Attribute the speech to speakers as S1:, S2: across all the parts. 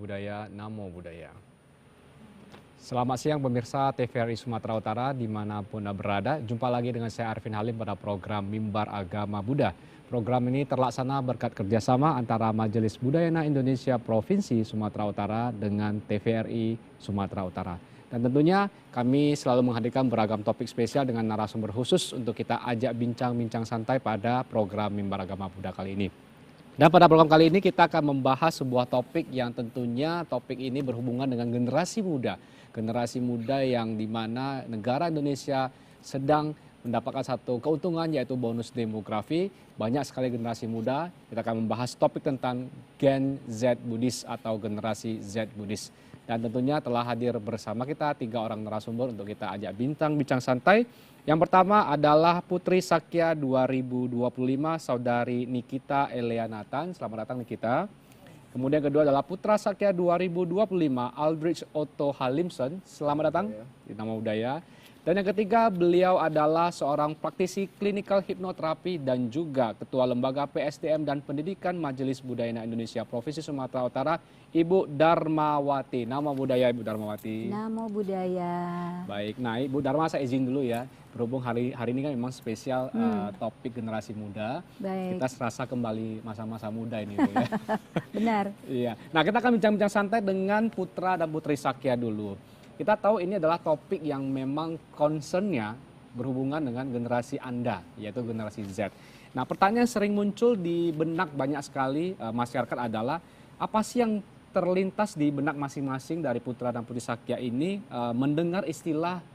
S1: Budaya, Namo Buddhaya. Selamat siang pemirsa TVRI Sumatera Utara dimanapun Anda berada. Jumpa lagi dengan saya Arvin Halim pada program Mimbar Agama Buddha. Program ini terlaksana berkat kerjasama antara Majelis Budayana Indonesia Provinsi Sumatera Utara dengan TVRI Sumatera Utara. Dan tentunya kami selalu menghadirkan beragam topik spesial dengan narasumber khusus untuk kita ajak bincang-bincang santai pada program Mimbar Agama Buddha kali ini. Dan pada program kali ini kita akan membahas sebuah topik yang tentunya topik ini berhubungan dengan generasi muda. Generasi muda yang dimana negara Indonesia sedang mendapatkan satu keuntungan yaitu bonus demografi. Banyak sekali generasi muda. Kita akan membahas topik tentang Gen Z Buddhis atau generasi Z Buddhis. Dan tentunya telah hadir bersama kita 3 orang narasumber untuk kita ajak bincang santai. Yang pertama adalah Putri Sakya 2025, Saudari Nikita Eleanatan. Selamat datang Nikita. Kemudian kedua adalah Putra Sakya 2025, Aldrich Otto Halimson. Selamat datang di Namo Buddhaya. Dan yang ketiga, beliau adalah seorang praktisi klinikal hipnoterapi dan juga Ketua Lembaga PSDM dan Pendidikan Majelis Budayana Indonesia Provinsi Sumatera Utara, Ibu Darmawati. Namo Buddhaya Ibu Darmawati.
S2: Namo Buddhaya.
S1: Baik, nah Ibu Darma saya izin dulu ya. Berhubung hari ini kan memang spesial topik generasi muda.
S2: Baik.
S1: Kita serasa kembali masa-masa muda ini Bu ya.
S2: Benar.
S1: Iya. Nah kita akan bincang-bincang santai dengan Putra dan Putri Sakya dulu. Kita tahu ini adalah topik yang memang concernnya berhubungan dengan generasi Anda, yaitu generasi Z. Nah pertanyaan yang sering muncul di benak banyak sekali masyarakat adalah apa sih yang terlintas di benak masing-masing dari Putra dan Putri Sakya ini mendengar istilah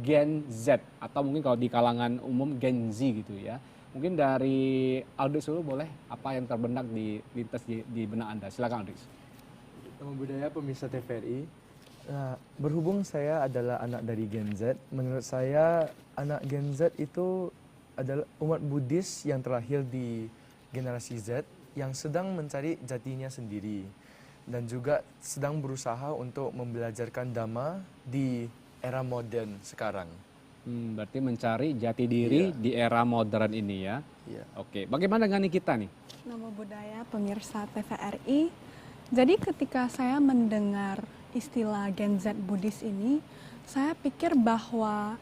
S1: Gen Z atau mungkin kalau di kalangan umum Gen Z gitu ya. Mungkin dari Aldrich dulu boleh apa yang terbenak di lintas di benak Anda. Silakan Aldrich.
S3: Namo Buddhaya pemirsa TVRI. Nah, berhubung saya adalah anak dari Gen Z, menurut saya anak Gen Z itu adalah umat Buddhis yang terlahir di generasi Z yang sedang mencari jatinya sendiri dan juga sedang berusaha untuk membelajarkan Dhamma di era modern sekarang.
S1: Berarti mencari jati diri di era modern ini ya.
S3: Iya.
S1: Oke, bagaimana dengan kita nih?
S4: Namo Buddhaya pemirsa TVRI. Jadi ketika saya mendengar istilah Gen Z Buddhis ini, saya pikir bahwa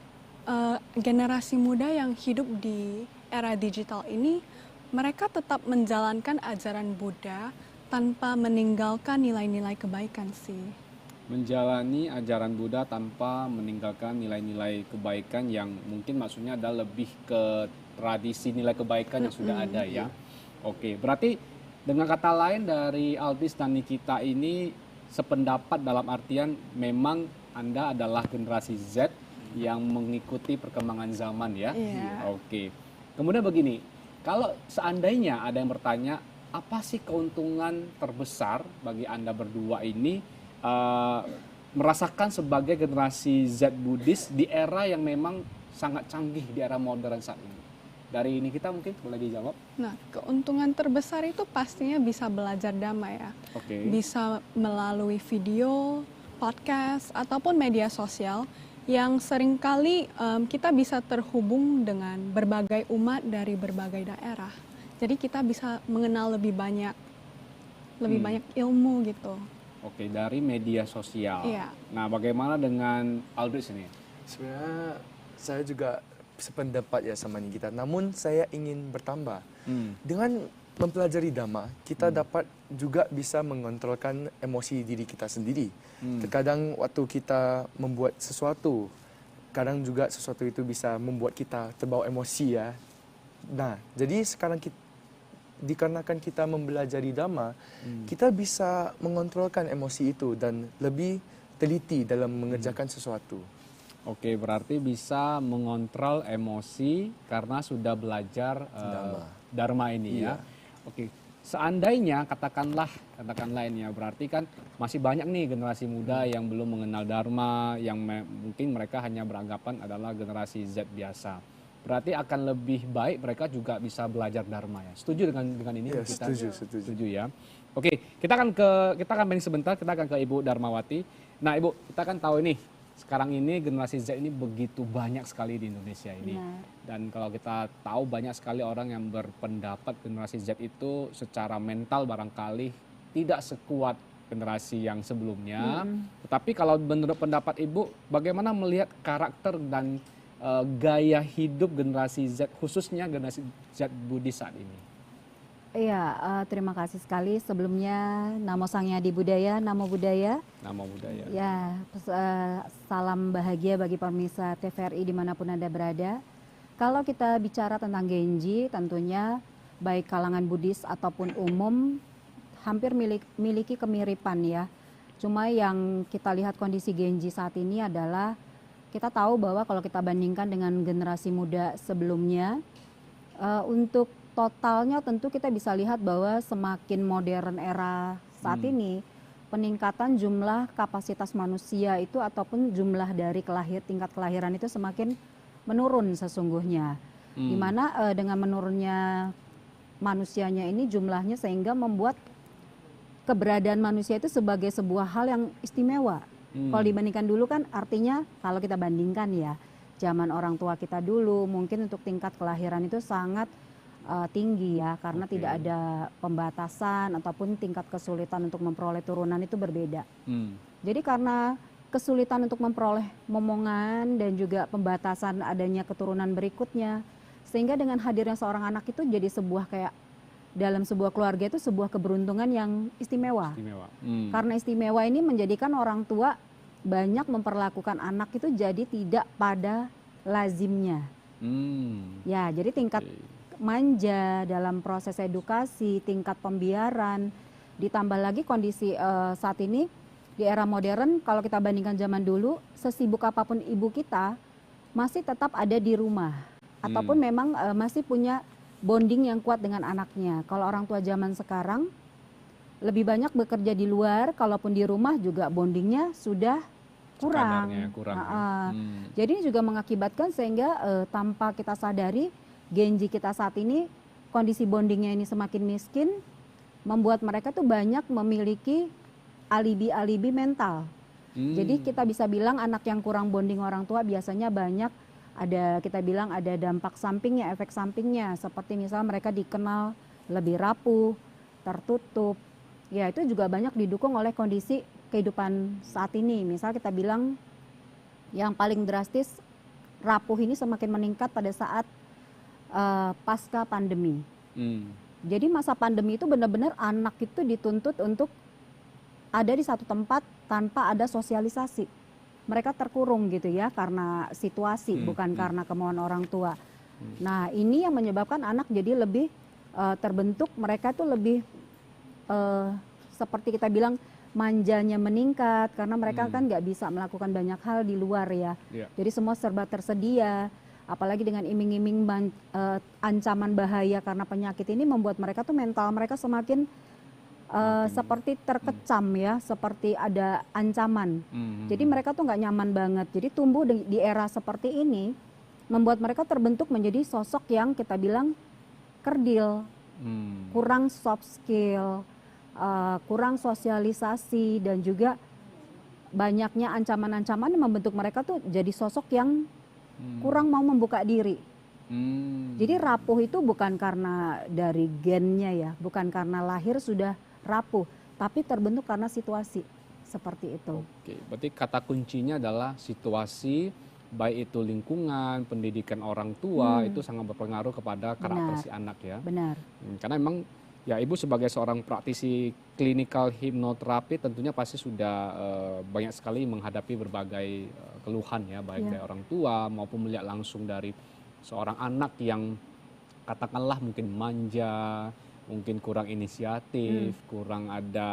S4: generasi muda yang hidup di era digital ini, mereka tetap menjalankan ajaran Buddha tanpa meninggalkan nilai-nilai kebaikan sih.
S1: Menjalani ajaran Buddha tanpa meninggalkan nilai-nilai kebaikan yang mungkin maksudnya adalah lebih ke tradisi nilai kebaikan yang sudah ada ya. Oke, berarti dengan kata lain dari Aldis dan Nikita ini sependapat dalam artian memang Anda adalah generasi Z yang mengikuti perkembangan zaman ya. Oke. Kemudian begini, kalau seandainya ada yang bertanya, apa sih keuntungan terbesar bagi Anda berdua ini merasakan sebagai generasi Z Buddhis di era yang memang sangat canggih di era modern saat ini? Dari ini kita mungkin boleh dijawab.
S4: Nah, keuntungan terbesar itu pastinya bisa belajar Dhamma ya.
S1: Oke.
S4: Bisa melalui video, podcast, ataupun media sosial yang seringkali kita bisa terhubung dengan berbagai umat dari berbagai daerah. Jadi kita bisa mengenal lebih banyak ilmu gitu.
S1: Oke, dari media sosial.
S4: Iya.
S1: Nah, bagaimana dengan Aldrich ini?
S3: Sebenarnya saya juga sependapat ya sama Nikita, namun saya ingin bertambah. Dengan mempelajari Dhamma, kita dapat juga bisa mengontrolkan emosi diri kita sendiri. Terkadang waktu kita membuat sesuatu, kadang juga sesuatu itu bisa membuat kita terbawa emosi ya. Nah, jadi sekarang dikarenakan kita mempelajari Dhamma, kita bisa mengontrolkan emosi itu dan lebih teliti dalam mengerjakan sesuatu.
S1: Oke, berarti bisa mengontrol emosi karena sudah belajar Dharma ini ya. Oke, seandainya katakanlah ini ya, berarti kan masih banyak nih generasi muda yang belum mengenal Dharma, yang mungkin mereka hanya beranggapan adalah generasi Z biasa. Berarti akan lebih baik mereka juga bisa belajar Dharma ya. Setuju dengan ini?
S3: Ya,
S1: kita?
S3: setuju
S1: Ya. Oke, kita akan break sebentar, kita akan ke Ibu Darmawati. Nah, Ibu, kita kan tahu ini sekarang ini generasi Z ini begitu banyak sekali di Indonesia ini.
S2: Benar.
S1: Dan kalau kita tahu banyak sekali orang yang berpendapat generasi Z itu secara mental barangkali tidak sekuat generasi yang sebelumnya. Tetapi kalau menurut pendapat Ibu, bagaimana melihat karakter dan gaya hidup generasi Z, khususnya generasi Z Buddhis saat ini?
S2: Iya, terima kasih sekali. Sebelumnya Namo Sang Yadi Budaya, Namo Buddhaya.
S1: Nama budaya.
S2: Ya, salam bahagia bagi pemirsa TVRI dimanapun Anda berada. Kalau kita bicara tentang Genji, tentunya baik kalangan Buddhis ataupun umum hampir miliki kemiripan ya. Cuma yang kita lihat kondisi Genji saat ini adalah kita tahu bahwa kalau kita bandingkan dengan generasi muda sebelumnya, untuk totalnya tentu kita bisa lihat bahwa semakin modern era saat ini, peningkatan jumlah kapasitas manusia itu ataupun jumlah dari tingkat kelahiran itu semakin menurun sesungguhnya. Dimana dengan menurunnya manusianya ini jumlahnya sehingga membuat keberadaan manusia itu sebagai sebuah hal yang istimewa. Kalau dibandingkan dulu kan artinya kalau kita bandingkan ya, zaman orang tua kita dulu mungkin untuk tingkat kelahiran itu sangat tinggi ya, karena tidak ada pembatasan ataupun tingkat kesulitan untuk memperoleh turunan itu berbeda. Jadi karena kesulitan untuk memperoleh momongan dan juga pembatasan adanya keturunan berikutnya, sehingga dengan hadirnya seorang anak itu jadi sebuah kayak dalam sebuah keluarga itu sebuah keberuntungan yang istimewa. Karena istimewa ini menjadikan orang tua banyak memperlakukan anak itu jadi tidak pada lazimnya. Ya, jadi tingkat manja dalam proses edukasi, tingkat pembiaran, ditambah lagi kondisi saat ini di era modern, kalau kita bandingkan zaman dulu, sesibuk apapun ibu kita masih tetap ada di rumah, ataupun memang masih punya bonding yang kuat dengan anaknya. Kalau orang tua zaman sekarang lebih banyak bekerja di luar, kalaupun di rumah juga bondingnya sudah kurang. Jadi ini juga mengakibatkan sehingga tanpa kita sadari Genji kita saat ini kondisi bondingnya ini semakin miskin, membuat mereka tuh banyak memiliki alibi-alibi mental. Jadi kita bisa bilang anak yang kurang bonding orang tua biasanya banyak kita bilang ada dampak sampingnya, efek sampingnya, seperti misalnya mereka dikenal lebih rapuh, tertutup. Ya itu juga banyak didukung oleh kondisi kehidupan saat ini. Misal kita bilang yang paling drastis, rapuh ini semakin meningkat pada saat pasca pandemi. Jadi masa pandemi itu benar-benar anak itu dituntut untuk ada di satu tempat tanpa ada sosialisasi. Mereka terkurung gitu ya karena situasi, bukan karena kemauan orang tua. Nah ini yang menyebabkan anak jadi lebih terbentuk, mereka tuh lebih seperti kita bilang manjanya meningkat karena mereka kan nggak bisa melakukan banyak hal di luar ya. Jadi semua serba tersedia, apalagi dengan iming-iming ancaman bahaya karena penyakit ini membuat mereka tuh mental mereka semakin seperti terkecam ya, seperti ada ancaman. Jadi mereka tuh nggak nyaman banget. Jadi tumbuh di era seperti ini membuat mereka terbentuk menjadi sosok yang kita bilang kerdil, kurang soft skill, kurang sosialisasi, dan juga banyaknya ancaman-ancaman yang membentuk mereka tuh jadi sosok yang kurang mau membuka diri. Jadi rapuh itu bukan karena dari gennya ya, bukan karena lahir sudah rapuh, tapi terbentuk karena situasi seperti itu.
S1: Oke, berarti kata kuncinya adalah situasi, baik itu lingkungan, pendidikan orang tua, itu sangat berpengaruh kepada karakter si anak ya.
S2: Benar.
S1: Karena memang ya Ibu sebagai seorang praktisi klinikal hipnoterapi tentunya pasti sudah banyak sekali menghadapi berbagai keluhan ya, baik dari orang tua maupun melihat langsung dari seorang anak yang katakanlah mungkin manja, mungkin kurang inisiatif, kurang ada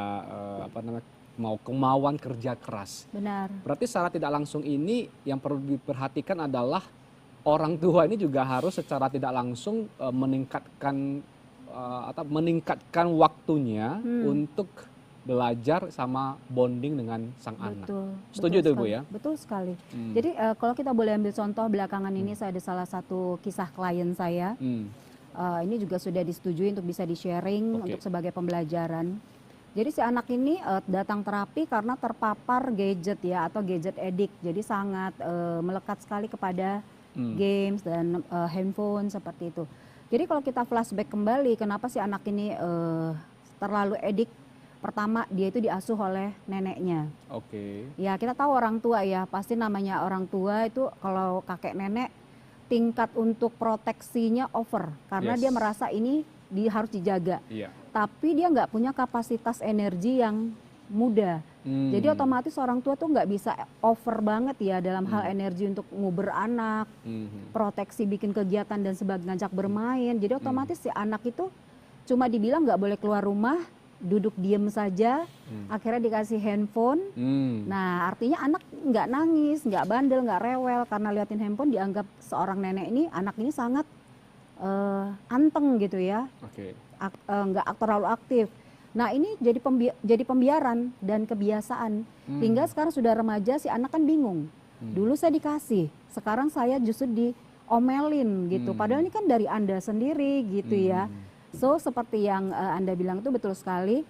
S1: kemauan kerja keras.
S2: Benar.
S1: Berarti secara tidak langsung ini yang perlu diperhatikan adalah orang tua ini juga harus secara tidak langsung meningkatkan waktunya untuk belajar sama bonding dengan sang anak. Setuju itu Bu ya?
S2: Betul sekali. Jadi kalau kita boleh ambil contoh belakangan ini saya ada salah satu kisah klien saya. Ini juga sudah disetujui untuk bisa di-sharing untuk sebagai pembelajaran. Jadi si anak ini datang terapi karena terpapar gadget ya atau gadget addict. Jadi sangat melekat sekali kepada games dan handphone seperti itu. Jadi kalau kita flashback kembali kenapa si anak ini terlalu addict pertama dia itu diasuh oleh neneknya.
S1: Oke.
S2: Ya kita tahu orang tua ya, pasti namanya orang tua itu kalau kakek nenek tingkat untuk proteksinya over karena
S1: Yes.
S2: dia merasa ini harus dijaga.
S1: Iya.
S2: Tapi dia nggak punya kapasitas energi yang muda. Jadi otomatis orang tua tuh nggak bisa over banget ya dalam hal energi untuk nguber anak, proteksi bikin kegiatan dan sebagainya, ngajak bermain. Jadi otomatis si anak itu cuma dibilang nggak boleh keluar rumah, duduk diem saja, akhirnya dikasih handphone. Nah artinya anak nggak nangis, nggak bandel, nggak rewel karena liatin handphone dianggap seorang nenek ini, anak ini sangat anteng gitu ya,
S1: Oke.
S2: nggak terlalu aktif. Nah ini jadi pembiaran dan kebiasaan hingga sekarang sudah remaja si anak kan bingung. Dulu saya dikasih, sekarang saya justru diomelin gitu. Padahal ini kan dari Anda sendiri gitu ya. So seperti yang Anda bilang itu betul sekali.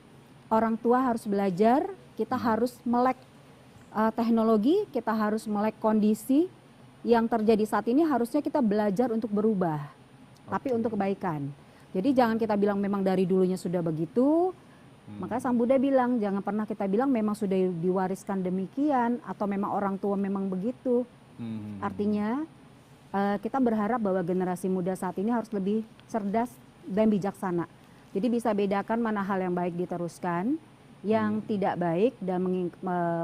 S2: Orang tua harus belajar, kita harus melek teknologi, kita harus melek kondisi yang terjadi saat ini. Harusnya kita belajar untuk berubah, tapi untuk kebaikan. Jadi jangan kita bilang memang dari dulunya sudah begitu. Makanya Sang Buddha bilang jangan pernah kita bilang memang sudah diwariskan demikian atau memang orang tua memang begitu. Artinya kita berharap bahwa generasi muda saat ini harus lebih cerdas dan bijaksana. Jadi bisa bedakan mana hal yang baik diteruskan, yang tidak baik dan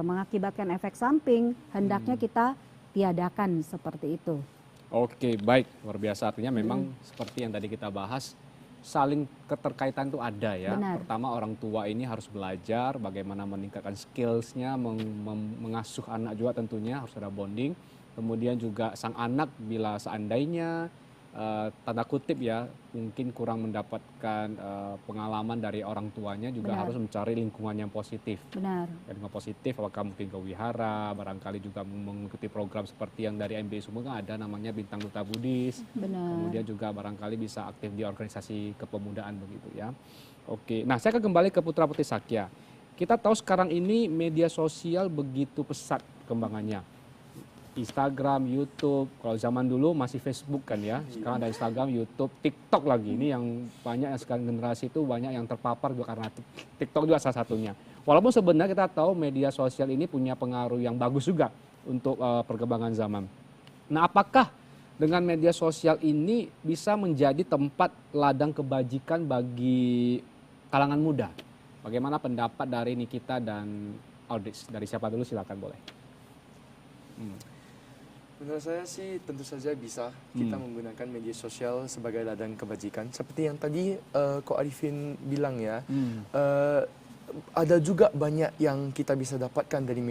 S2: mengakibatkan efek samping hendaknya kita tiadakan seperti itu.
S1: Oke, baik. Luar biasa. Artinya memang seperti yang tadi kita bahas, saling keterkaitan itu ada ya.
S2: Benar.
S1: Pertama orang tua ini harus belajar bagaimana meningkatkan skillsnya, mengasuh anak juga tentunya harus ada bonding. Kemudian juga sang anak bila seandainya tanda kutip ya mungkin kurang mendapatkan pengalaman dari orang tuanya juga
S2: Benar.
S1: harus mencari lingkungan yang positif.
S2: Benar.
S1: Lingkungan positif apakah mungkin ke wihara, barangkali juga mengikuti program seperti yang dari MBI Sumber kan ada namanya Bintang Duta Buddhis.
S2: Benar.
S1: Kemudian juga barangkali bisa aktif di organisasi kepemudaan begitu ya. Oke, nah saya akan kembali ke Putra Putri Sakya. Kita tahu sekarang ini media sosial begitu pesat kembangannya. Instagram, YouTube, kalau zaman dulu masih Facebook kan ya. Sekarang ada Instagram, YouTube, TikTok lagi. Ini yang banyak yang sekarang generasi itu banyak yang terpapar juga karena TikTok juga salah satunya. Walaupun sebenarnya kita tahu media sosial ini punya pengaruh yang bagus juga untuk perkembangan zaman. Nah, apakah dengan media sosial ini bisa menjadi tempat ladang kebajikan bagi kalangan muda? Bagaimana pendapat dari Nikita dan Audis? Dari siapa dulu silakan boleh.
S3: Menurut saya sih tentu saja bisa kita menggunakan media sosial sebagai ladang kebajikan. Seperti yang tadi Ko Arifin bilang ya, ada juga banyak yang kita bisa dapatkan dari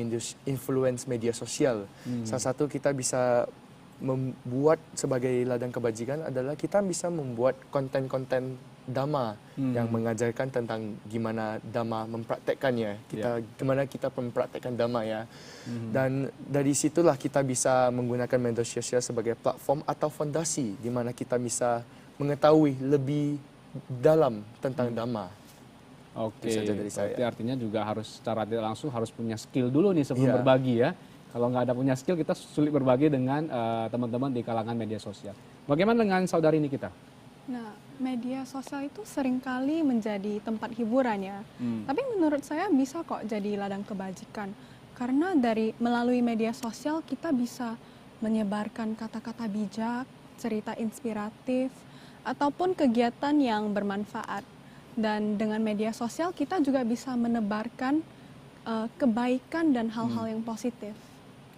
S3: influence media sosial. Salah satu kita bisa membuat sebagai ladang kebajikan adalah kita bisa membuat konten-konten Dhamma yang mengajarkan tentang gimana Dhamma mempraktekkannya, gimana kita mempraktekkan Dhamma ya. Dan dari situlah kita bisa menggunakan media sosial sebagai platform atau fondasi di mana kita bisa mengetahui lebih dalam tentang Dhamma.
S1: Oke,
S3: Itu saja dari saya.
S1: berarti artinya juga harus secara tidak langsung harus punya skill dulu nih sebelum berbagi ya. Kalau nggak ada punya skill kita sulit berbagi dengan teman-teman di kalangan media sosial. Bagaimana dengan saudari Nikita?
S4: Nah, media sosial itu seringkali menjadi tempat hiburan ya. Tapi menurut saya bisa kok jadi ladang kebajikan. Karena melalui media sosial kita bisa menyebarkan kata-kata bijak, cerita inspiratif, ataupun kegiatan yang bermanfaat. Dan dengan media sosial kita juga bisa menebarkan kebaikan dan hal-hal yang positif.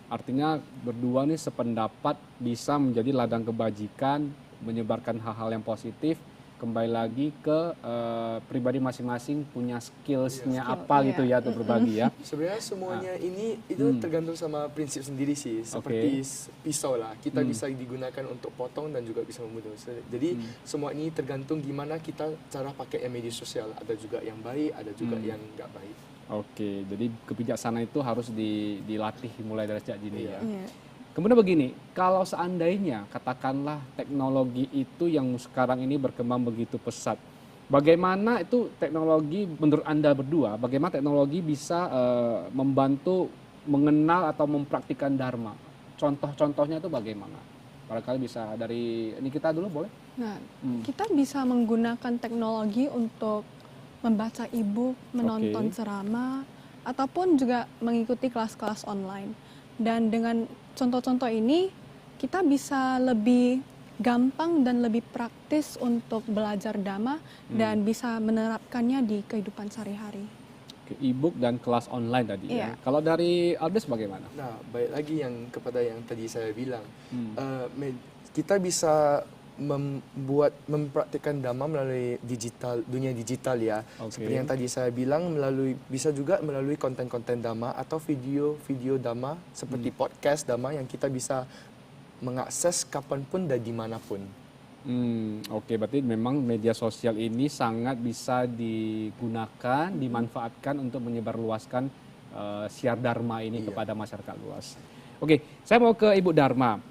S1: Artinya berdua nih sependapat bisa menjadi ladang kebajikan, menyebarkan hal-hal yang positif, kembali lagi ke pribadi masing-masing punya skillsnya apa gitu ya untuk berbagi ya.
S3: Sebenarnya semuanya ini itu tergantung sama prinsip sendiri sih. Seperti pisau lah, kita bisa digunakan untuk potong dan juga bisa membunuh. Jadi semua ini tergantung gimana kita cara pakai media sosial. Ada juga yang baik, ada juga yang nggak baik.
S1: Oke, jadi kebijaksanaan itu harus dilatih mulai dari sejak dini ya.
S4: Iya.
S1: Kemudian begini, kalau seandainya katakanlah teknologi itu yang sekarang ini berkembang begitu pesat, bagaimana itu teknologi menurut Anda berdua, bagaimana teknologi bisa membantu mengenal atau mempraktikkan Dharma? Contoh-contohnya itu bagaimana? Barangkali bisa dari ini kita dulu boleh?
S4: Nah, kita bisa menggunakan teknologi untuk membaca e-book, menonton
S1: Oke.
S4: ceramah, ataupun juga mengikuti kelas-kelas online. Dan dengan contoh-contoh ini, kita bisa lebih gampang dan lebih praktis untuk belajar Dhamma dan bisa menerapkannya di kehidupan sehari-hari.
S1: Oke, e-book dan kelas online tadi ya.
S4: Iya.
S1: Kalau dari Aldes bagaimana?
S3: Nah, baik lagi yang kepada yang tadi saya bilang,
S1: Hmm.
S3: kita bisa mempraktikkan Dhamma melalui dunia digital ya.
S1: Oke.
S3: Seperti yang tadi saya bilang, bisa juga melalui konten-konten Dhamma atau video-video Dhamma seperti podcast Dhamma yang kita bisa mengakses kapanpun dan dimanapun.
S1: Oke, berarti memang media sosial ini sangat bisa digunakan, dimanfaatkan untuk menyebarluaskan siar Dharma ini
S3: Iya.
S1: kepada masyarakat luas. Oke, saya mau ke Ibu Dharma.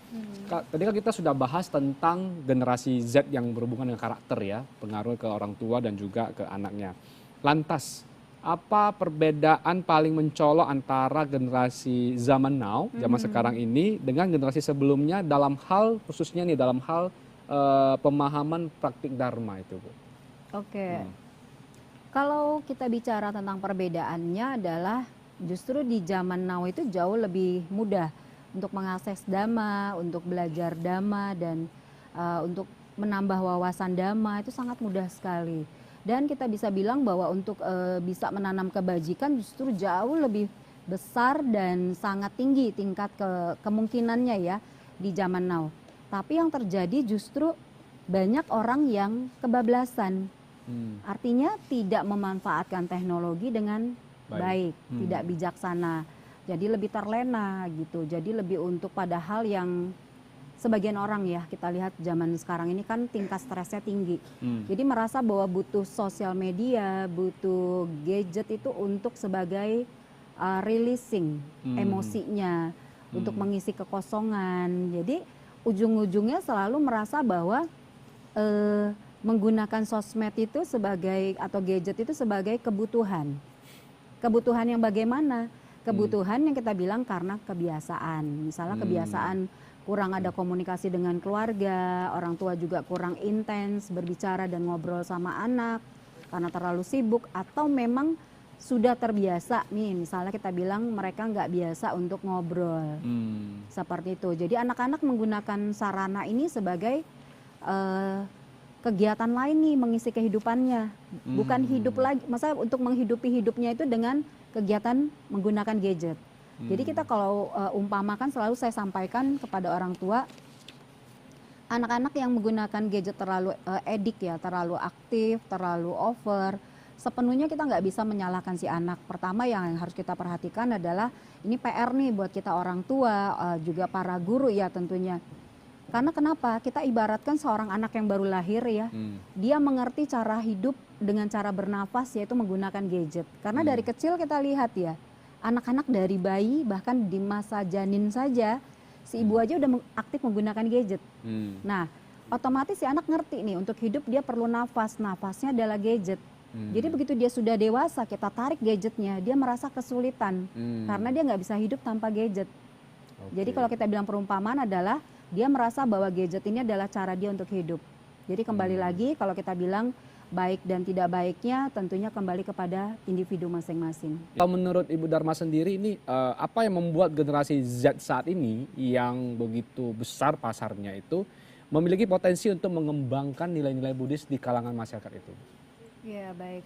S1: Tadi kan kita sudah bahas tentang generasi Z yang berhubungan dengan karakter ya, pengaruh ke orang tua dan juga ke anaknya. Lantas, apa perbedaan paling mencolok antara generasi zaman now, zaman sekarang ini dengan generasi sebelumnya dalam hal khususnya nih dalam hal pemahaman praktik Dharma itu, Bu?
S2: Oke. Kalau kita bicara tentang perbedaannya adalah justru di zaman now itu jauh lebih mudah untuk mengakses Dhamma, untuk belajar Dhamma dan untuk menambah wawasan Dhamma itu sangat mudah sekali. Dan kita bisa bilang bahwa untuk bisa menanam kebajikan justru jauh lebih besar dan sangat tinggi tingkat kemungkinannya ya di zaman now. Tapi yang terjadi justru banyak orang yang kebablasan. Artinya tidak memanfaatkan teknologi dengan baik, tidak bijaksana. Jadi lebih terlena gitu. Jadi lebih untuk pada hal yang sebagian orang ya kita lihat zaman sekarang ini kan tingkat stresnya tinggi. Jadi merasa bahwa butuh sosial media, butuh gadget itu untuk sebagai releasing emosinya, untuk mengisi kekosongan. Jadi ujung-ujungnya selalu merasa bahwa menggunakan sosmed itu sebagai atau gadget itu sebagai kebutuhan. Kebutuhan yang bagaimana? Kebutuhan yang kita bilang karena kebiasaan. Misalnya kebiasaan kurang ada komunikasi dengan keluarga, orang tua juga kurang intens berbicara dan ngobrol sama anak karena terlalu sibuk, atau memang sudah terbiasa nih, misalnya kita bilang mereka nggak biasa untuk ngobrol. Seperti itu. Jadi anak-anak menggunakan sarana ini sebagai kegiatan lain nih, mengisi kehidupannya. Bukan hidup lagi, masa untuk menghidupi hidupnya itu dengan kegiatan menggunakan gadget. Jadi kita kalau umpamakan selalu saya sampaikan kepada orang tua, anak-anak yang menggunakan gadget terlalu edik ya, terlalu aktif, terlalu over, sepenuhnya kita nggak bisa menyalahkan si anak. Pertama yang harus kita perhatikan adalah ini PR nih buat kita orang tua, juga para guru ya tentunya. Karena kenapa? Kita ibaratkan seorang anak yang baru lahir ya, dia mengerti cara hidup dengan cara bernafas yaitu menggunakan gadget. Karena dari kecil kita lihat ya, anak-anak dari bayi bahkan di masa janin saja, si ibu aja udah aktif menggunakan gadget. Nah, otomatis si anak ngerti nih untuk hidup dia perlu nafas, nafasnya adalah gadget. Jadi begitu dia sudah dewasa, kita tarik gadgetnya, dia merasa kesulitan karena dia nggak bisa hidup tanpa gadget. Jadi kalau kita bilang perumpamaan adalah dia merasa bahwa gadget ini adalah cara dia untuk hidup. Jadi kembali lagi kalau kita bilang baik dan tidak baiknya tentunya kembali kepada individu masing-masing.
S1: Kalau menurut Ibu Dharma sendiri ini apa yang membuat generasi Z saat ini yang begitu besar pasarnya itu memiliki potensi untuk mengembangkan nilai-nilai Buddhis di kalangan masyarakat itu?
S2: Ya baik,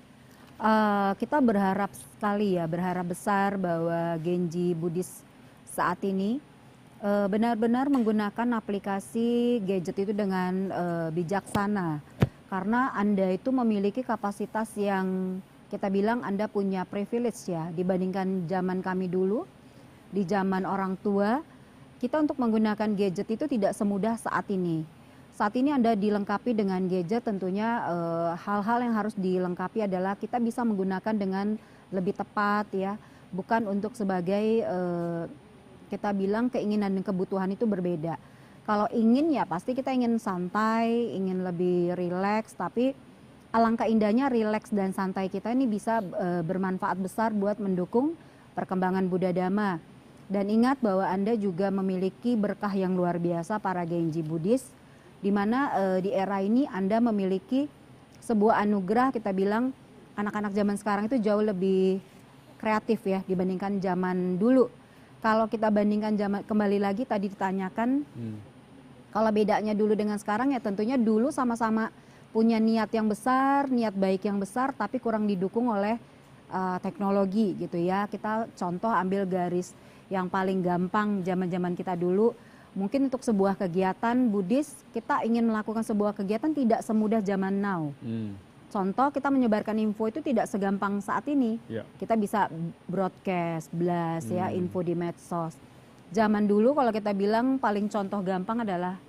S2: kita berharap sekali ya, berharap besar bahwa Genji Buddhis saat ini benar-benar menggunakan aplikasi gadget itu dengan bijaksana. Karena Anda itu memiliki kapasitas yang kita bilang Anda punya privilege ya dibandingkan zaman kami dulu, di zaman orang tua, kita untuk menggunakan gadget itu tidak semudah saat ini. Saat ini Anda dilengkapi dengan gadget tentunya hal-hal yang harus dilengkapi adalah kita bisa menggunakan dengan lebih tepat ya, bukan untuk sebagai kita bilang keinginan dan kebutuhan itu berbeda. Kalau ingin ya pasti kita ingin santai, ingin lebih rileks, tapi alangkah indahnya rileks dan santai kita ini bisa bermanfaat besar buat mendukung perkembangan Buddha Dhamma. Dan ingat bahwa Anda juga memiliki berkah yang luar biasa para Genji Buddhis, di mana di era ini Anda memiliki sebuah anugerah kita bilang anak-anak zaman sekarang itu jauh lebih kreatif ya dibandingkan zaman dulu. Kalau kita bandingkan kembali lagi tadi ditanyakan, kalau bedanya dulu dengan sekarang ya tentunya dulu sama-sama punya niat yang besar, niat baik yang besar, tapi kurang didukung oleh teknologi gitu ya. Kita contoh ambil garis yang paling gampang zaman-zaman kita dulu. Mungkin untuk sebuah kegiatan Buddhis, kita ingin melakukan sebuah kegiatan tidak semudah zaman now. Contoh kita menyebarkan info itu tidak segampang saat ini. Kita bisa broadcast, blast ya, info di medsos. Zaman dulu kalau kita bilang paling contoh gampang adalah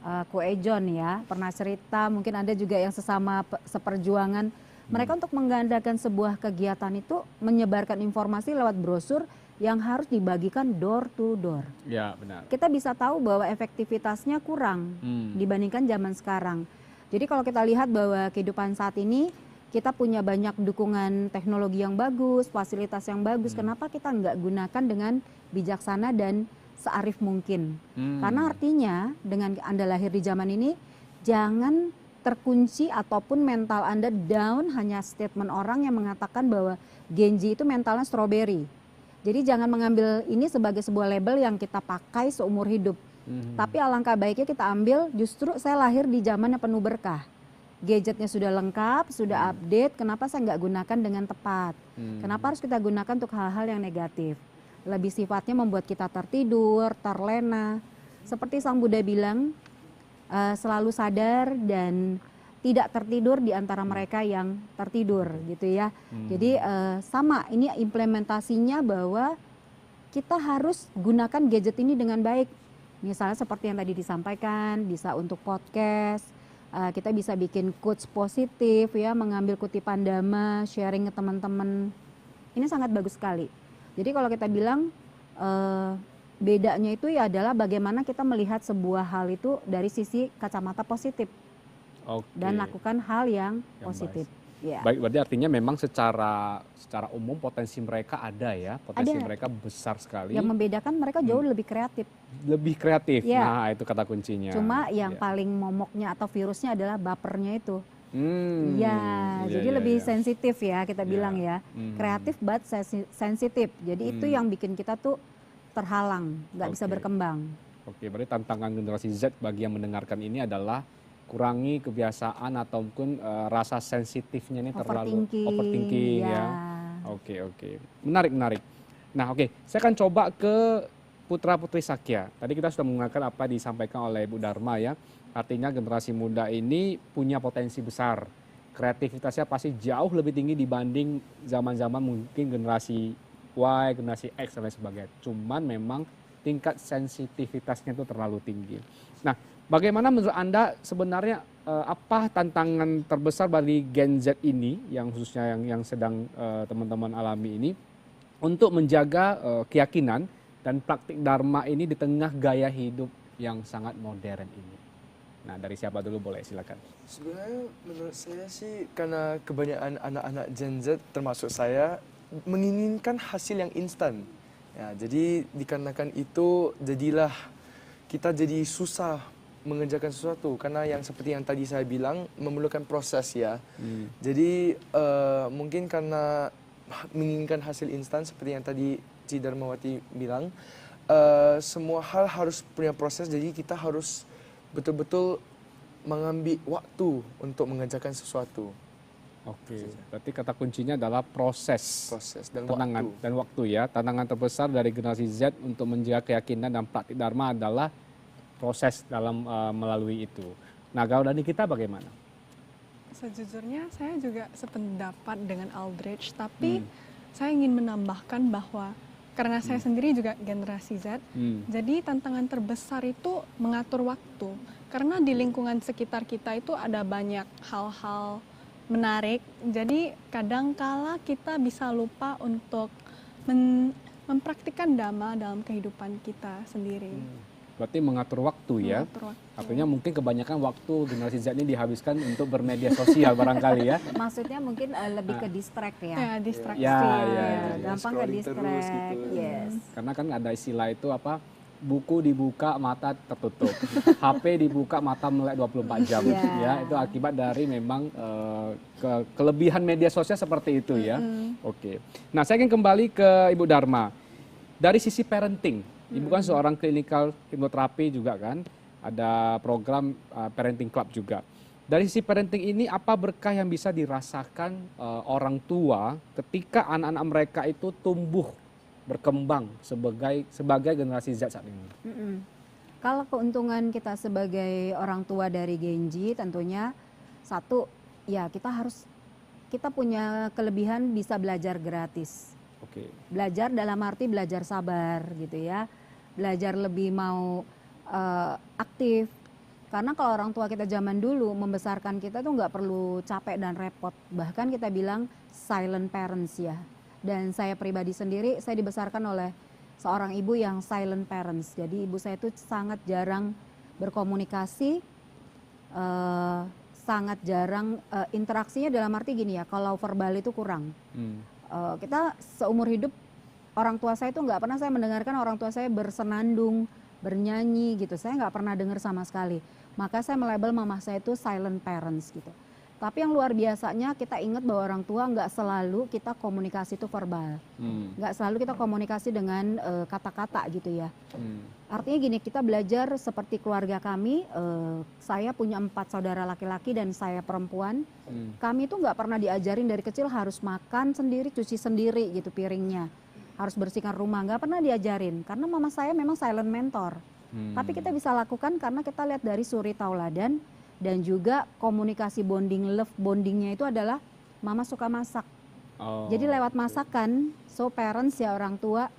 S2: Koejon ya, pernah cerita, mungkin Anda juga yang sesama seperjuangan. Mereka untuk menggandakan sebuah kegiatan itu menyebarkan informasi lewat brosur yang harus dibagikan door to door.
S1: Ya, benar.
S2: Kita bisa tahu bahwa efektivitasnya kurang dibandingkan zaman sekarang. Jadi kalau kita lihat bahwa kehidupan saat ini kita punya banyak dukungan teknologi yang bagus, fasilitas yang bagus. Kenapa kita nggak gunakan dengan bijaksana dan searif mungkin? Karena artinya dengan Anda lahir di zaman ini, jangan terkunci ataupun mental Anda down hanya statement orang yang mengatakan bahwa Gen Z itu mentalnya strawberry. Jadi jangan mengambil ini sebagai sebuah label yang kita pakai seumur hidup. Tapi alangkah baiknya kita ambil justru saya lahir di zaman yang penuh berkah. Gadgetnya sudah lengkap, sudah update, kenapa saya nggak gunakan dengan tepat? Kenapa harus kita gunakan untuk hal-hal yang negatif? Lebih sifatnya membuat kita tertidur, terlena. Seperti Sang Buddha bilang, selalu sadar dan tidak tertidur di antara mereka yang tertidur gitu ya. Jadi sama, ini implementasinya bahwa kita harus gunakan gadget ini dengan baik. Misalnya seperti yang tadi disampaikan, bisa untuk podcast, kita bisa bikin quotes positif ya, mengambil kutipan dhamma, sharing ke teman-teman. Ini sangat bagus sekali. Jadi kalau kita bilang bedanya itu ya adalah bagaimana kita melihat sebuah hal itu dari sisi kacamata positif. Dan lakukan hal yang positif. Ya.
S1: Baik, berarti artinya memang secara umum potensi mereka ada ya, potensi mereka besar sekali.
S2: Yang membedakan mereka jauh lebih kreatif.
S1: Lebih kreatif,
S2: ya.
S1: Nah itu kata kuncinya.
S2: Cuma yang paling momoknya atau virusnya adalah bapernya itu. Jadi lebih sensitif ya kita bilang ya. Kreatif but sensitif. Jadi itu yang bikin kita tuh terhalang, nggak bisa berkembang.
S1: Oke, berarti tantangan generasi Z bagi yang mendengarkan ini adalah kurangi kebiasaan ataupun rasa sensitifnya ini terlalu overthinking ya. Oke. Menarik. Nah, saya akan coba ke putra-putri Sakya. Tadi kita sudah mendengarkan apa disampaikan oleh Bu Dharma ya. Artinya generasi muda ini punya potensi besar. Kreativitasnya pasti jauh lebih tinggi dibanding zaman-zaman mungkin generasi Y, generasi X dan lain sebagainya. Cuman memang tingkat sensitivitasnya itu terlalu tinggi. Nah, bagaimana menurut Anda sebenarnya apa tantangan terbesar bagi Gen Z ini yang khususnya yang sedang teman-teman alami ini untuk menjaga keyakinan dan praktik dharma ini di tengah gaya hidup yang sangat modern ini? Nah, dari siapa dulu boleh, silakan.
S3: Sebenarnya menurut saya sih karena kebanyakan anak-anak Gen Z termasuk saya menginginkan hasil yang instan. Ya, jadi dikarenakan itu jadilah kita jadi susah mengerjakan sesuatu karena yang seperti yang tadi saya bilang memerlukan proses ya. Jadi mungkin karena menginginkan hasil instan seperti yang tadi Ci Dharmawati bilang, semua hal harus punya proses, jadi kita harus betul-betul mengambil waktu untuk mengerjakan sesuatu.
S1: Oke, berarti kata kuncinya adalah proses
S3: dan
S1: waktu. Dan waktu ya. Tantangan terbesar dari generasi Z untuk menjaga keyakinan dan praktik dharma adalah proses dalam melalui itu. Nah, kalau dari kita bagaimana?
S4: Sejujurnya saya juga sependapat dengan Aldrich, tapi saya ingin menambahkan bahwa karena saya sendiri juga generasi Z, jadi tantangan terbesar itu mengatur waktu. Karena di lingkungan sekitar kita itu ada banyak hal-hal menarik, jadi kadangkala kita bisa lupa untuk mempraktikkan dhamma dalam kehidupan kita sendiri.
S1: Berarti mengatur waktu ya. Artinya mungkin kebanyakan waktu generasi Z ini dihabiskan untuk bermedia sosial barangkali ya.
S2: Maksudnya mungkin lebih ke distract ya.
S4: Ya, distraksi.
S1: Ya.
S2: Gampang ke distract.
S3: Gitu.
S2: Yes.
S1: Karena kan ada istilah itu apa? buku dibuka mata tertutup, HP dibuka mata melek 24 jam, ya itu akibat dari memang kelebihan media sosial seperti itu ya. Oke. Nah, saya ingin kembali ke Ibu Dharma. Dari sisi parenting, Ibu kan seorang clinical hipnoterapi juga kan, ada program parenting club juga. Dari sisi parenting ini apa berkah yang bisa dirasakan orang tua ketika anak-anak mereka itu tumbuh berkembang sebagai generasi Z saat ini?
S2: Kalau keuntungan kita sebagai orang tua dari Genji tentunya satu ya kita punya kelebihan bisa belajar gratis.
S1: Oke.
S2: Belajar dalam arti belajar sabar gitu ya. Belajar lebih mau aktif. Karena kalau orang tua kita zaman dulu membesarkan kita tuh nggak perlu capek dan repot. Bahkan kita bilang silent parents ya. Dan saya pribadi sendiri, saya dibesarkan oleh seorang ibu yang silent parents. Jadi ibu saya itu sangat jarang berkomunikasi, sangat jarang interaksinya dalam arti gini ya, kalau verbal itu kurang. Kita seumur hidup, orang tua saya itu nggak pernah saya mendengarkan orang tua saya bersenandung, bernyanyi gitu. Saya nggak pernah dengar sama sekali. Maka saya melabel mama saya itu silent parents gitu. Tapi yang luar biasanya kita ingat bahwa orang tua nggak selalu kita komunikasi itu verbal, nggak selalu kita komunikasi dengan kata-kata gitu ya. Artinya gini, kita belajar seperti keluarga kami, saya punya 4 saudara laki-laki dan saya perempuan. Kami tuh nggak pernah diajarin dari kecil harus makan sendiri, cuci sendiri gitu piringnya, harus bersihkan rumah, nggak pernah diajarin. Karena mama saya memang silent mentor. Tapi kita bisa lakukan karena kita lihat dari suri tauladan. Dan juga komunikasi bonding, love bondingnya itu adalah mama suka masak. Jadi lewat masakan, so parents ya orang tua,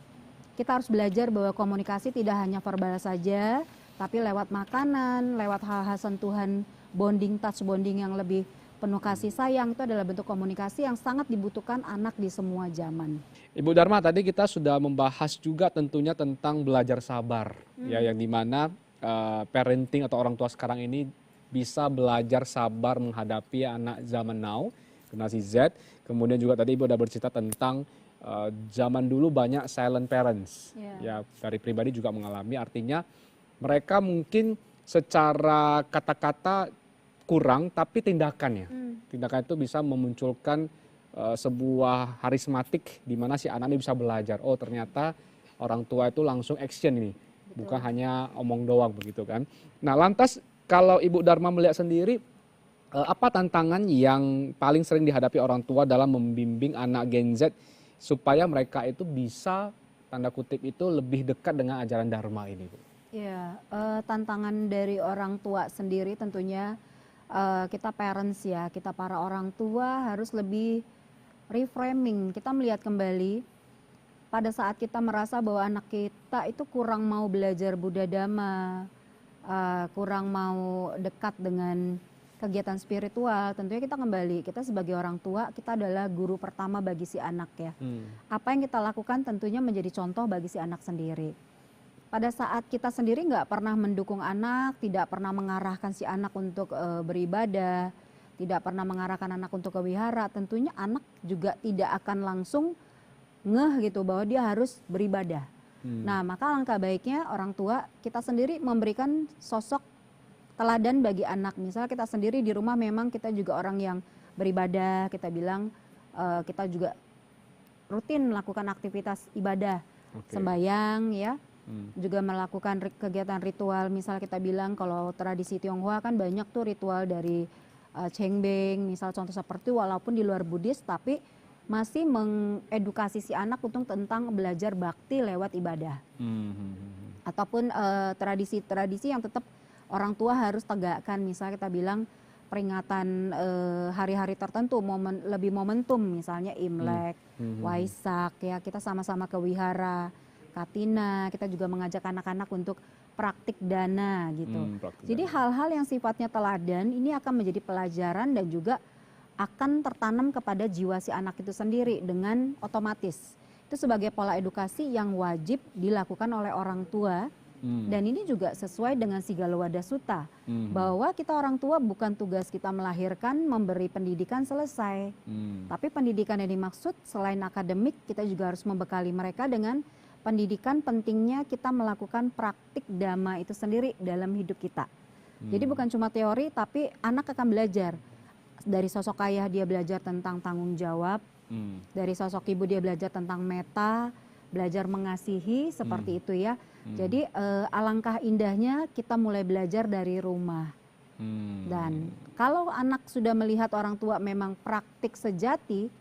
S2: kita harus belajar bahwa komunikasi tidak hanya verbal saja, tapi lewat makanan, lewat hal-hal sentuhan bonding, touch bonding yang lebih penuh kasih sayang, itu adalah bentuk komunikasi yang sangat dibutuhkan anak di semua zaman.
S1: Ibu Dharma, tadi kita sudah membahas juga tentunya tentang belajar sabar, ya yang dimana parenting atau orang tua sekarang ini bisa belajar sabar menghadapi anak zaman now, generasi Z. Kemudian juga tadi Ibu udah bercerita tentang zaman dulu banyak silent parents. Ya, dari pribadi juga mengalami, artinya mereka mungkin secara kata-kata kurang, tapi tindakannya. Tindakan itu bisa memunculkan sebuah harismatik di mana si anak ini bisa belajar. Oh, ternyata orang tua itu langsung action ini. Bukan hanya omong doang begitu kan. Nah, lantas kalau Ibu Dharma melihat sendiri, apa tantangan yang paling sering dihadapi orang tua dalam membimbing anak Gen Z supaya mereka itu bisa, tanda kutip itu, lebih dekat dengan ajaran Dharma ini, Bu?
S2: Ya, tantangan dari orang tua sendiri tentunya kita parents ya, kita para orang tua harus lebih reframing, kita melihat kembali pada saat kita merasa bahwa anak kita itu kurang mau belajar Buddha Dhamma, kurang mau dekat dengan kegiatan spiritual, tentunya kita kembali, kita sebagai orang tua, kita adalah guru pertama bagi si anak ya. Apa yang kita lakukan tentunya menjadi contoh bagi si anak sendiri. Pada saat kita sendiri nggak pernah mendukung anak, tidak pernah mengarahkan si anak untuk beribadah, tidak pernah mengarahkan anak untuk ke wihara, tentunya anak juga tidak akan langsung ngeh gitu bahwa dia harus beribadah. Nah, maka langkah baiknya orang tua kita sendiri memberikan sosok teladan bagi anak. Misalnya kita sendiri di rumah memang kita juga orang yang beribadah, kita bilang kita juga rutin melakukan aktivitas ibadah, sembahyang ya, juga melakukan kegiatan ritual. Misal kita bilang kalau tradisi Tionghoa kan banyak tuh ritual dari Cengbeng, misal contoh seperti walaupun di luar Buddhis tapi masih mengedukasi si anak untuk tentang belajar bakti lewat ibadah. Ataupun tradisi-tradisi yang tetap orang tua harus tegakkan. Misalnya kita bilang peringatan hari-hari tertentu, lebih momentum, misalnya Imlek, Waisak, ya kita sama-sama ke wihara, Katina, kita juga mengajak anak-anak untuk praktik dana gitu. Jadi hal-hal yang sifatnya teladan ini akan menjadi pelajaran dan juga akan tertanam kepada jiwa si anak itu sendiri dengan otomatis. Itu sebagai pola edukasi yang wajib dilakukan oleh orang tua. Dan ini juga sesuai dengan Sigala Sutta, bahwa kita orang tua bukan tugas kita melahirkan, memberi pendidikan selesai. Tapi pendidikan yang dimaksud selain akademik, kita juga harus membekali mereka dengan pendidikan pentingnya kita melakukan praktik dhamma itu sendiri dalam hidup kita. Jadi bukan cuma teori, tapi anak akan belajar. Dari sosok ayah dia belajar tentang tanggung jawab, dari sosok ibu dia belajar tentang metta, belajar mengasihi, seperti itu ya. Jadi alangkah indahnya kita mulai belajar dari rumah. Dan kalau anak sudah melihat orang tua memang praktik sejati,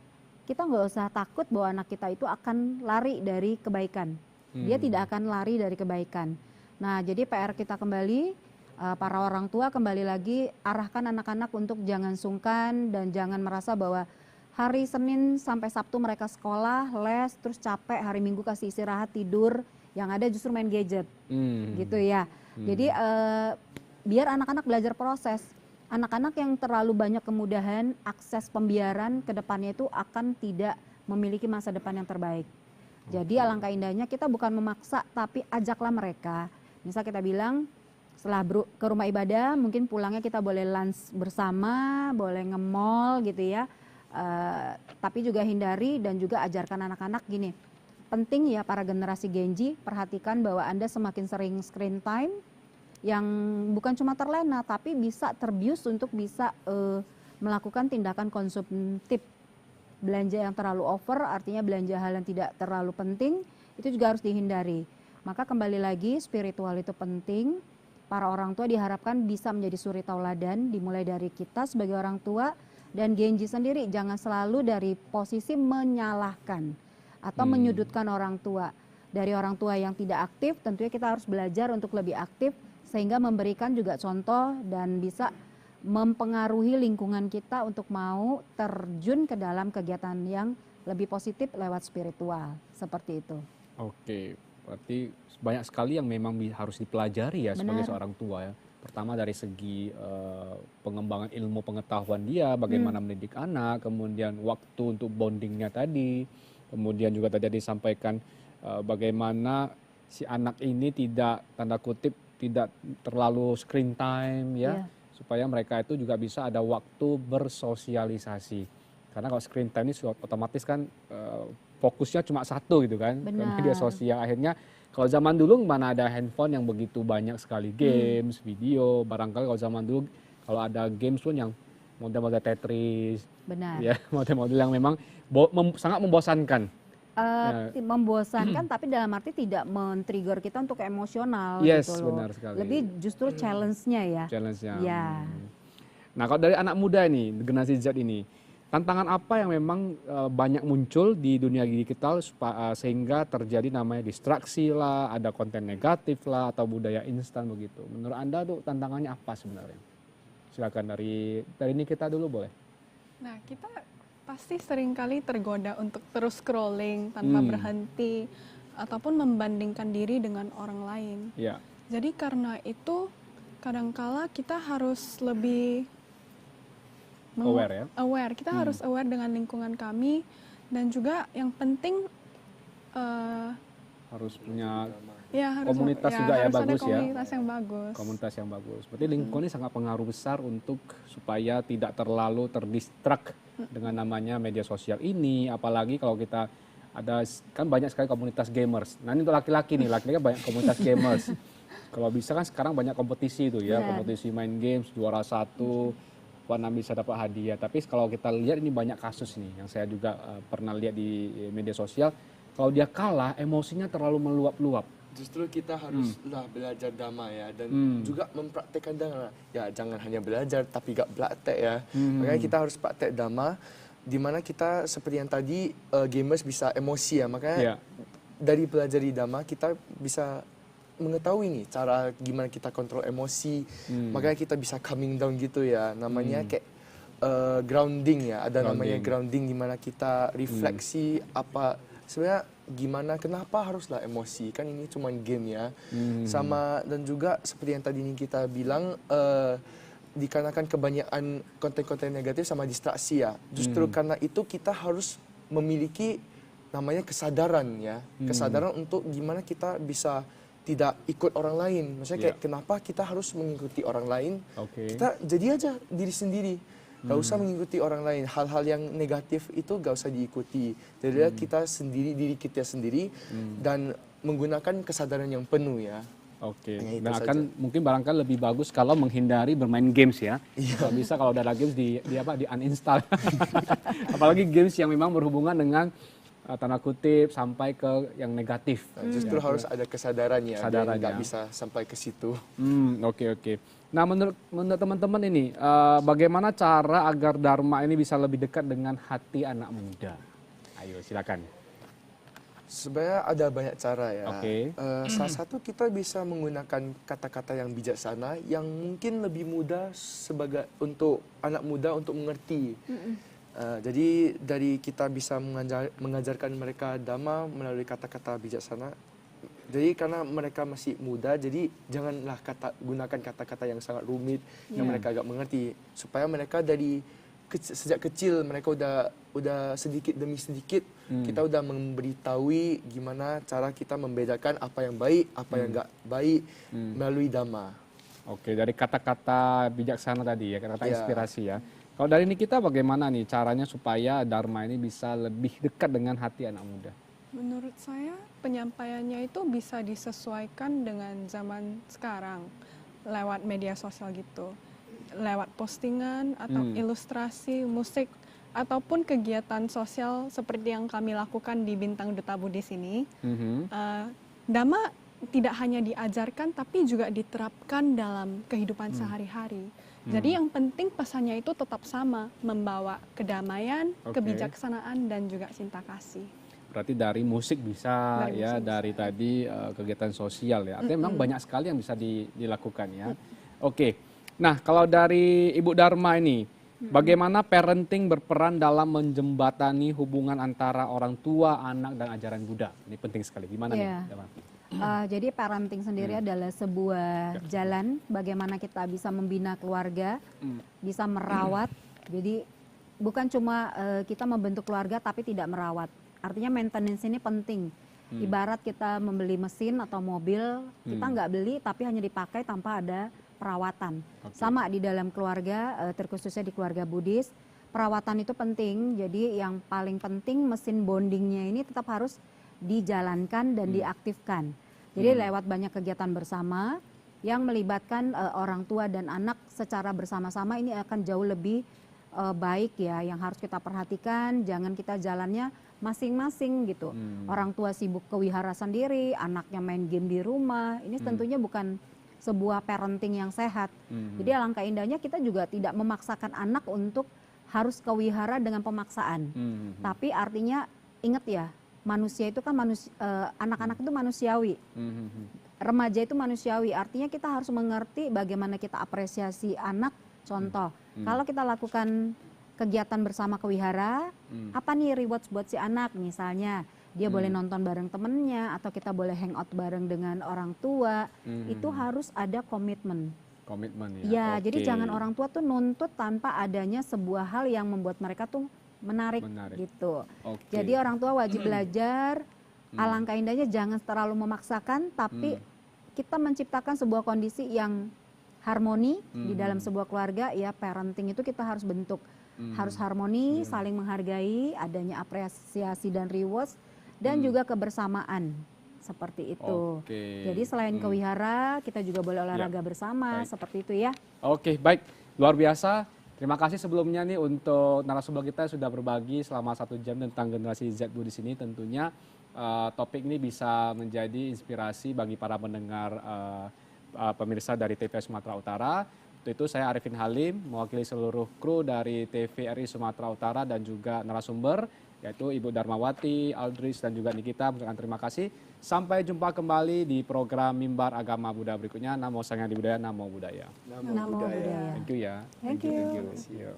S2: kita nggak usah takut bahwa anak kita itu akan lari dari kebaikan. Dia tidak akan lari dari kebaikan. Nah, jadi PR kita kembali, para orang tua kembali lagi arahkan anak-anak untuk jangan sungkan dan jangan merasa bahwa hari Senin sampai Sabtu mereka sekolah, les, terus capek, hari Minggu kasih istirahat, tidur, yang ada justru main gadget, gitu ya. Jadi biar anak-anak belajar proses. Anak-anak yang terlalu banyak kemudahan, akses pembiaran ke depannya itu akan tidak memiliki masa depan yang terbaik. Jadi alangkah indahnya kita bukan memaksa, tapi ajaklah mereka. Misal kita bilang, setelah ke rumah ibadah, mungkin pulangnya kita boleh lunch bersama, boleh nge-mall gitu ya. Tapi juga hindari dan juga ajarkan anak-anak gini. Penting ya para generasi Gen Z, perhatikan bahwa Anda semakin sering screen time, yang bukan cuma terlena, tapi bisa terbius untuk bisa melakukan tindakan konsumtif. Belanja yang terlalu over, artinya belanja hal yang tidak terlalu penting, itu juga harus dihindari. Maka kembali lagi, spiritual itu penting. Para orang tua diharapkan bisa menjadi suri tauladan, dimulai dari kita sebagai orang tua, dan Gen Z sendiri jangan selalu dari posisi menyalahkan atau menyudutkan orang tua. Dari orang tua yang tidak aktif, tentunya kita harus belajar untuk lebih aktif, sehingga memberikan juga contoh dan bisa mempengaruhi lingkungan kita untuk mau terjun ke dalam kegiatan yang lebih positif lewat spiritual, seperti itu.
S1: Oke, berarti banyak sekali yang memang harus dipelajari ya sebagai seorang tua ya. Pertama dari segi pengembangan ilmu pengetahuan dia, bagaimana mendidik anak, kemudian waktu untuk bondingnya tadi, kemudian juga tadi disampaikan bagaimana si anak ini tidak, tanda kutip, tidak terlalu screen time ya, supaya mereka itu juga bisa ada waktu bersosialisasi. Karena kalau screen time ini otomatis kan fokusnya cuma satu gitu kan, ke media sosial. Akhirnya kalau zaman dulu mana ada handphone yang begitu banyak sekali games, video, barangkali kalau zaman dulu kalau ada games pun yang model-model Tetris, ya model-model yang memang sangat membosankan.
S2: Membosankan tapi dalam arti tidak men-trigger kita untuk emosional
S1: gitu
S2: loh.
S1: Benar sekali.
S2: Lebih justru challenge-nya ya.
S1: Challenge-nya.
S2: Ya.
S1: Nah, kalau dari anak muda nih, generasi Z ini, tantangan apa yang memang banyak muncul di dunia digital sehingga terjadi namanya distraksi lah, ada konten negatif lah, atau budaya instan begitu. Menurut Anda tuh tantangannya apa sebenarnya? Silakan dari ini kita dulu boleh.
S4: Nah, kita pasti seringkali tergoda untuk terus scrolling tanpa berhenti ataupun membandingkan diri dengan orang lain.
S1: Ya.
S4: Jadi karena itu kadangkala kita harus lebih
S1: aware ya.
S4: Kita harus aware dengan lingkungan kami, dan juga yang penting
S1: harus punya
S4: komunitas
S1: juga ya,
S4: harus
S1: bagus
S4: ada komunitas yang bagus.
S1: Komunitas yang bagus. Berarti lingkungan ini sangat pengaruh besar untuk supaya tidak terlalu terdistrak dengan namanya media sosial ini. Apalagi kalau kita ada kan banyak sekali komunitas gamers. Nah ini untuk laki-laki nih, laki-laki banyak komunitas gamers. Kalau bisa kan sekarang banyak kompetisi itu ya, kompetisi main games, juara satu, bisa dapat hadiah. Tapi kalau kita lihat ini banyak kasus nih yang saya juga pernah lihat di media sosial. Kalau dia kalah, emosinya terlalu meluap-luap.
S3: Justru kita haruslah belajar dhamma ya, dan juga mempraktekkan dhamma. Ya jangan hanya belajar tapi gak praktek ya. Makanya kita harus praktek dhamma, di mana kita seperti yang tadi gamers bisa emosi ya. Makanya dari pelajari dhamma kita bisa mengetahui nih cara gimana kita kontrol emosi. Makanya kita bisa calming down gitu ya. Namanya kayak grounding ya. Ada namanya grounding, di mana kita refleksi apa sebenarnya gimana, kenapa haruslah emosi, kan ini cuma game ya. Sama, dan juga seperti yang tadi ini kita bilang, dikarenakan kebanyakan konten-konten negatif sama distraksi ya. Justru karena itu kita harus memiliki namanya kesadaran ya. Kesadaran untuk gimana kita bisa tidak ikut orang lain. Maksudnya kayak kenapa kita harus mengikuti orang lain. Kita jadi aja diri sendiri. Gak usah mengikuti orang lain. Hal-hal yang negatif itu gak usah diikuti. Jadi kita sendiri, diri kita sendiri. Dan menggunakan kesadaran yang penuh ya.
S1: Oke,
S3: Hanya itu
S1: dan
S3: saja.
S1: akan mungkin barangkali lebih bagus kalau menghindari bermain games ya. Kalau bisa kalau ada games di uninstall. Apalagi games yang memang berhubungan dengan tanda kutip sampai ke yang negatif.
S3: Nah, justru harus ada kesadaran ya, biar
S1: Kesadarannya.
S3: nggak bisa sampai ke situ.
S1: Oke. Nah, menurut teman-teman ini, bagaimana cara agar Dharma ini bisa lebih dekat dengan hati anak muda? Ayo, silakan.
S3: Sebenarnya ada banyak cara ya.
S1: Oke.
S3: Salah satu kita bisa menggunakan kata-kata yang bijaksana yang mungkin lebih mudah untuk anak muda untuk mengerti. Jadi dari kita bisa mengajarkan mereka dhamma melalui kata-kata bijaksana. Jadi karena mereka masih muda, jadi janganlah gunakan kata-kata yang sangat rumit yang mereka agak mengerti, supaya mereka sejak kecil mereka udah sedikit demi sedikit kita udah memberitahui gimana cara kita membedakan apa yang baik, apa yang enggak baik melalui dhamma.
S1: Oke, dari kata-kata bijaksana tadi ya, kata-kata
S3: Ya.
S1: inspirasi ya. Kalau dari ini kita bagaimana nih caranya supaya Dharma ini bisa lebih dekat dengan hati anak muda?
S4: Menurut saya penyampaiannya itu bisa disesuaikan dengan zaman sekarang lewat media sosial gitu, lewat postingan atau ilustrasi, musik ataupun kegiatan sosial seperti yang kami lakukan di Bintang Duta Buddhis ini. Dhamma tidak hanya diajarkan tapi juga diterapkan dalam kehidupan sehari-hari. Jadi yang penting pesannya itu tetap sama, membawa kedamaian,
S1: Oke.
S4: kebijaksanaan dan juga cinta kasih.
S1: Berarti dari musik bisa
S4: Dari
S1: ya,
S4: musik
S1: dari tadi kegiatan sosial ya. Artinya memang banyak sekali yang bisa dilakukan ya. Oke. Nah, kalau dari Ibu Dharma ini, bagaimana parenting berperan dalam menjembatani hubungan antara orang tua, anak dan ajaran Buddha? Ini penting sekali. Gimana
S2: Iya.
S1: nih, Dharma?
S2: Jadi parenting sendiri adalah sebuah jalan bagaimana kita bisa membina keluarga, bisa merawat. Jadi bukan cuma kita membentuk keluarga tapi tidak merawat. Artinya maintenance ini penting. Ibarat kita membeli mesin atau mobil, kita nggak beli tapi hanya dipakai tanpa ada perawatan. Sama di dalam keluarga, terkhususnya di keluarga Buddhis, perawatan itu penting. Jadi yang paling penting mesin bondingnya ini tetap harus dijalankan dan diaktifkan. Jadi lewat banyak kegiatan bersama yang melibatkan orang tua dan anak secara bersama-sama ini akan jauh lebih baik ya. Yang harus kita perhatikan, jangan kita jalannya masing-masing gitu. Orang tua sibuk ke wihara sendiri, anaknya main game di rumah. Ini tentunya bukan sebuah parenting yang sehat. Jadi alangkah indahnya kita juga tidak memaksakan anak untuk harus ke wihara dengan pemaksaan. Tapi artinya ingat ya, manusia itu kan anak-anak itu manusiawi. Remaja itu manusiawi, artinya kita harus mengerti bagaimana kita apresiasi anak. Contoh, kalau kita lakukan kegiatan bersama ke wihara, apa nih rewards buat si anak? Misalnya dia boleh nonton bareng temennya, atau kita boleh hangout bareng dengan orang tua. Itu harus ada komitmen.
S1: Komitmen ya.
S2: Ya,
S1: Oke.
S2: jadi jangan orang tua tuh nuntut tanpa adanya sebuah hal yang membuat mereka tuh menarik. Gitu.
S1: Oke.
S2: Jadi orang tua wajib belajar. Alangkah indahnya jangan terlalu memaksakan, tapi kita menciptakan sebuah kondisi yang harmoni di dalam sebuah keluarga. Ya, parenting itu kita harus bentuk harus harmoni, saling menghargai, adanya apresiasi dan rewards, dan juga kebersamaan seperti itu.
S1: Oke.
S2: Jadi selain ke wihara, kita juga boleh olahraga bersama,
S1: Baik.
S2: seperti itu ya.
S1: Oke, baik. Luar biasa. Terima kasih sebelumnya nih untuk narasumber kita yang sudah berbagi selama 1 jam tentang generasi Z Buddhis ini. Tentunya topik ini bisa menjadi inspirasi bagi para pendengar pemirsa dari TVRI Sumatera Utara. Untuk itu saya Arifin Halim, mewakili seluruh kru dari TVRI Sumatera Utara dan juga narasumber, yaitu Ibu Dharmawati, Aldris, dan juga Nikita. Mengucapkan terima kasih. Sampai jumpa kembali di program Mimbar Agama Buddha berikutnya. Namo Sangha Di Budaya, Namo Buddhaya.
S2: Namo Buddhaya.
S1: Thank you ya.
S2: Thank you.
S1: Thank you.